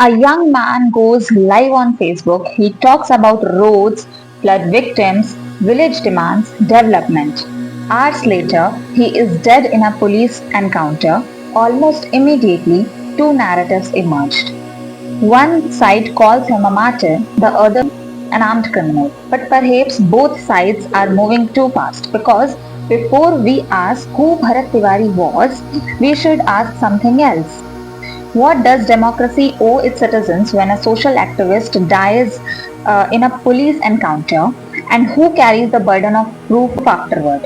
A young man goes live on Facebook. He talks about roads, flood victims, village demands, development. Hours later, he is dead in a police encounter. Almost immediately, two narratives emerged. One side calls him a martyr, the other an armed criminal. But perhaps both sides are moving too fast because before we ask who Bharat Tiwari was, we should ask something else. What does democracy owe its citizens when a social activist dies in a police encounter, and who carries the burden of proof afterward?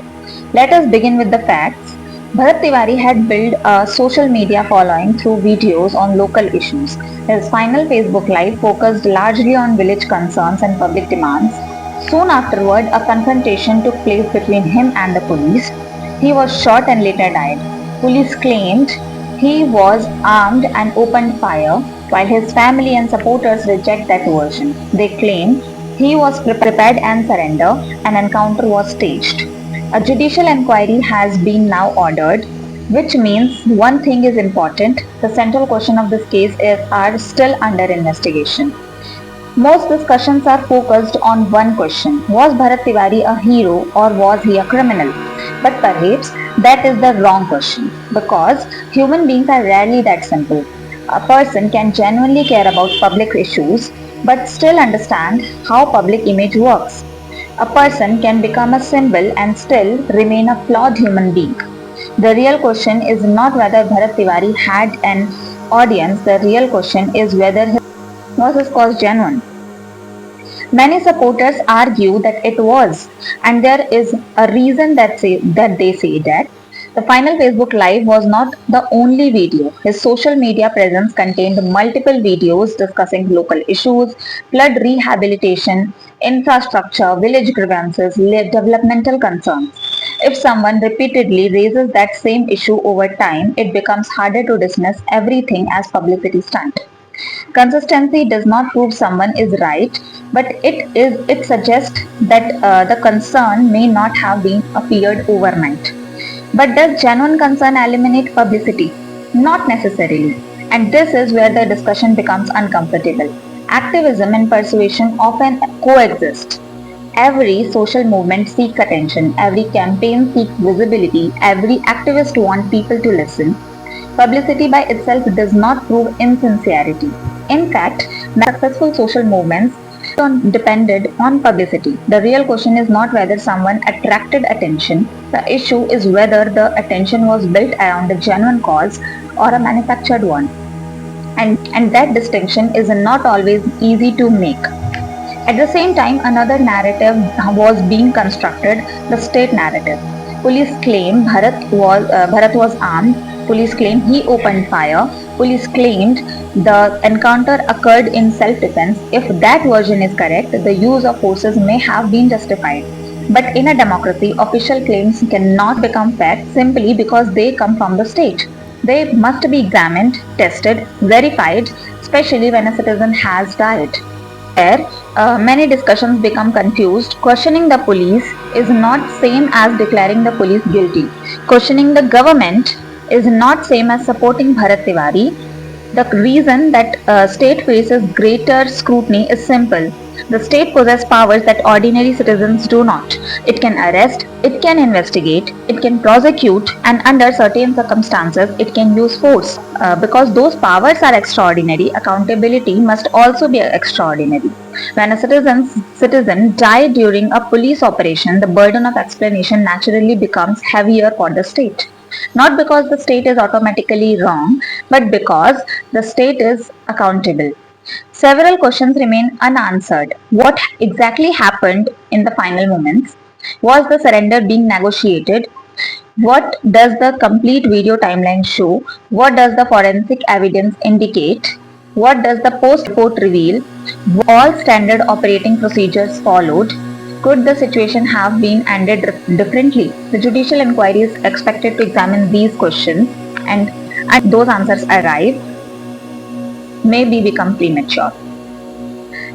Let us begin with the facts. Bharat Tiwari had built a social media following through videos on local issues. His final Facebook Live focused largely on village concerns and public demands. Soon afterward, a confrontation took place between him and the police. He was shot and later died. Police claimed he was armed and opened fire, while his family and supporters reject that version. They claim he was prepared and surrendered. An encounter was staged. A judicial inquiry has been now ordered, which means one thing is important: the central question of this case are still under investigation. Most discussions are focused on one question: was Bharat Tiwari a hero or was he a criminal? But perhaps that is the wrong question, because human beings are rarely that simple. A person can genuinely care about public issues but still understand how public image works. A person can become a symbol and still remain a flawed human being. The real question is not whether Bharat Tiwari had an audience, the real question is whether his cause genuine. Many supporters argue that it was, and there is a reason that they say that. The final Facebook Live was not the only video. His social media presence contained multiple videos discussing local issues, flood rehabilitation, infrastructure, village grievances, developmental concerns. If someone repeatedly raises that same issue over time, it becomes harder to dismiss everything as publicity stunt. Consistency does not prove someone is right, but it suggests that the concern may not have been appeared overnight. But does genuine concern eliminate publicity? Not necessarily. And this is where the discussion becomes uncomfortable. Activism and persuasion often coexist. Every social movement seeks attention, every campaign seeks visibility, every activist wants people to listen. Publicity by itself does not prove insincerity. In fact, successful social movements depended on publicity. The real question is not whether someone attracted attention. The issue is whether the attention was built around a genuine cause or a manufactured one. And that distinction is not always easy to make. At the same time, another narrative was being constructed, the state narrative. Police claim Bharat was armed. Police claim he opened fire. Police claimed the encounter occurred in self-defense. If that version is correct, the use of forces may have been justified. But in a democracy, official claims cannot become fact simply because they come from the state. They must be examined, tested, verified, especially when a citizen has died. There, many discussions become confused. Questioning the police is not same as declaring the police guilty. Questioning the government is not same as supporting Bharat Tiwari. The reason that state faces greater scrutiny is simple. The state possesses powers that ordinary citizens do not. It can arrest, it can investigate, it can prosecute, and under certain circumstances, it can use force. Because those powers are extraordinary, accountability must also be extraordinary. When a citizen died during a police operation, the burden of explanation naturally becomes heavier for the state. Not because the state is automatically wrong, but because the state is accountable. Several questions remain unanswered. What exactly happened in the final moments? Was the surrender being negotiated? What does the complete video timeline show? What does the forensic evidence indicate? What does the post report reveal? Were all standard operating procedures followed? Could the situation have been ended differently? The judicial inquiry is expected to examine these questions, and those answers arrive, maybe become premature.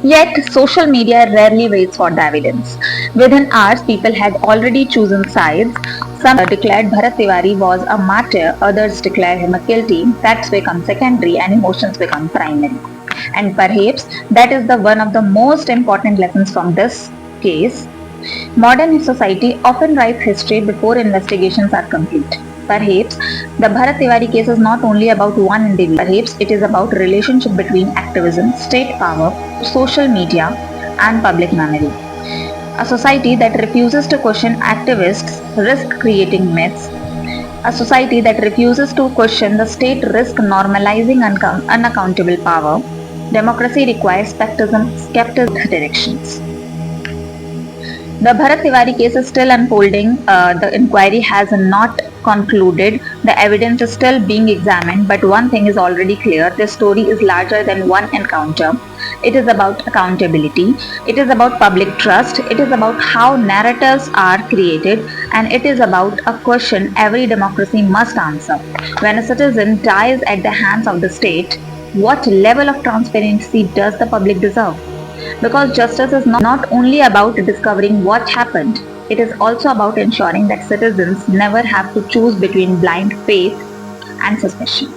Yet, social media rarely waits for the evidence. Within hours, people had already chosen sides. Some declared Bharat Tiwari was a martyr, others declared him a guilty. Facts become secondary and emotions become primary. And perhaps that is the one of the most important lessons from this case. Modern society often writes history before investigations are complete. Perhaps the Bharat Tiwari case is not only about one individual. Perhaps it is about relationship between activism, state power, social media, and public memory. A society that refuses to question activists risk creating myths. A society that refuses to question the state risk normalizing unaccountable power. Democracy requires skepticism directions. The Bharat Tiwari case is still unfolding. The inquiry has not concluded. The evidence is still being examined. But one thing is already clear: this story is larger than one encounter. It is about accountability. It is about public trust. It is about how narratives are created. And it is about a question every democracy must answer. When a citizen dies at the hands of the state, what level of transparency does the public deserve? Because justice is not only about discovering what happened, it is also about ensuring that citizens never have to choose between blind faith and suspicion.